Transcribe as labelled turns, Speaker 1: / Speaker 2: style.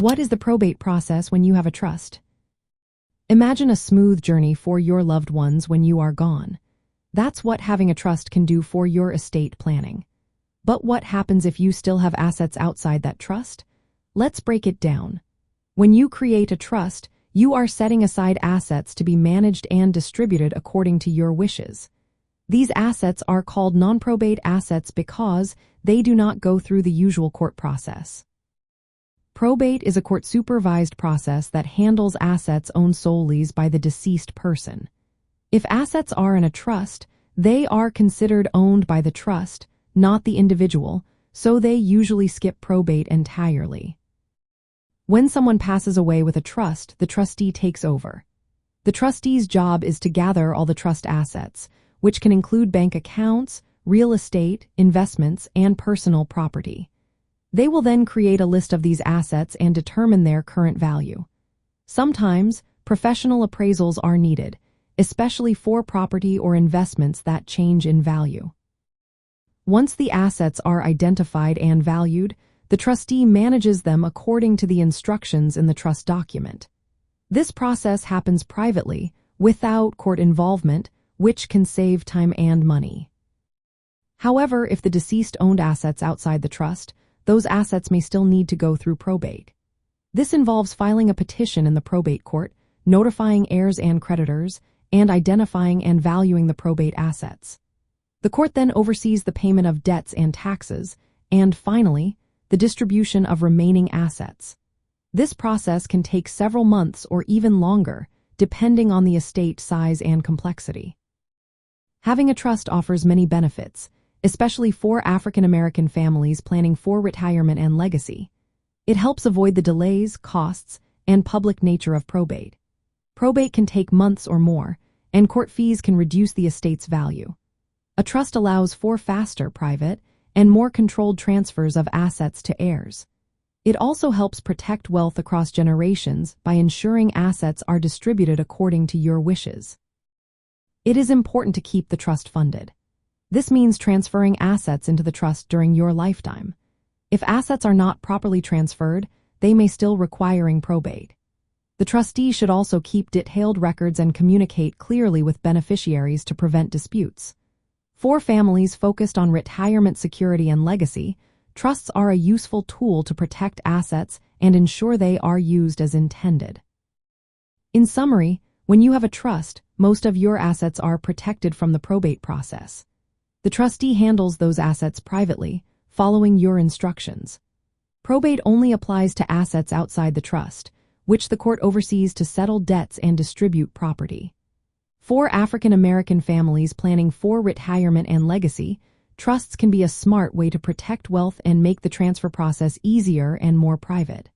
Speaker 1: What is the probate process when you have a trust? Imagine a smooth journey for your loved ones when you are gone. That's what having a trust can do for your estate planning. But what happens if you still have assets outside that trust? Let's break it down. When you create a trust, you are setting aside assets to be managed and distributed according to your wishes. These assets are called non-probate assets because they do not go through the usual court process. Probate is a court-supervised process that handles assets owned solely by the deceased person. If assets are in a trust, they are considered owned by the trust, not the individual, so they usually skip probate entirely. When someone passes away with a trust, the trustee takes over. The trustee's job is to gather all the trust assets, which can include bank accounts, real estate, investments, and personal property. They will then create a list of these assets and determine their current value. Sometimes, professional appraisals are needed, especially for property or investments that change in value. Once the assets are identified and valued, the trustee manages them according to the instructions in the trust document. This process happens privately, without court involvement, which can save time and money. However, if the deceased owned assets outside the trust, those assets may still need to go through probate. This involves filing a petition in the probate court, notifying heirs and creditors, and identifying and valuing the probate assets. The court then oversees the payment of debts and taxes, and finally, the distribution of remaining assets. This process can take several months or even longer, depending on the estate size and complexity. Having a trust offers many benefits, especially for African American families planning for retirement and legacy. It helps avoid the delays, costs, and public nature of probate. Probate can take months or more, and court fees can reduce the estate's value. A trust allows for faster private and more controlled transfers of assets to heirs. It also helps protect wealth across generations by ensuring assets are distributed according to your wishes. It is important to keep the trust funded. This means transferring assets into the trust during your lifetime. If assets are not properly transferred, they may still require probate. The trustee should also keep detailed records and communicate clearly with beneficiaries to prevent disputes. For families focused on retirement security and legacy, trusts are a useful tool to protect assets and ensure they are used as intended. In summary, when you have a trust, most of your assets are protected from the probate process. The trustee handles those assets privately, following your instructions. Probate only applies to assets outside the trust, which the court oversees to settle debts and distribute property. For African American families planning for retirement and legacy, trusts can be a smart way to protect wealth and make the transfer process easier and more private.